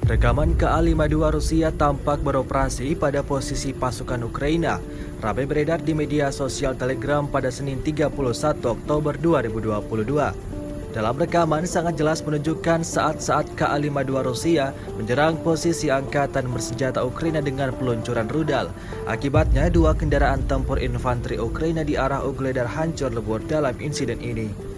Rekaman KA-52 Rusia tampak beroperasi pada posisi pasukan Ukraina. Ramai beredar di media sosial Telegram pada Senin 31 Oktober 2022. Dalam rekaman sangat jelas menunjukkan saat-saat KA-52 Rusia menyerang posisi angkatan bersenjata Ukraina dengan peluncuran rudal. Akibatnya, dua kendaraan tempur infanteri Ukraina di arah Ugledar hancur lebur dalam insiden ini.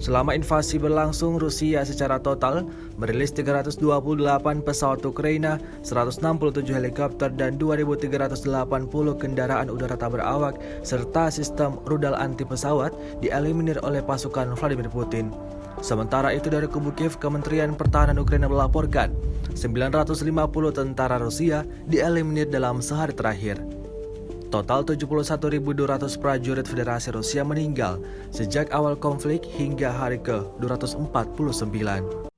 Selama invasi berlangsung, Rusia secara total merilis 328 pesawat Ukraina, 167 helikopter, dan 2.380 kendaraan udara tak berawak, serta sistem rudal anti pesawat dieliminir oleh pasukan Vladimir Putin. Sementara itu dari kubu Kiev, Kementerian Pertahanan Ukraina melaporkan 950 tentara Rusia dieliminir dalam sehari terakhir. Total 71.200 prajurit Federasi Rusia meninggal sejak awal konflik hingga hari ke-249.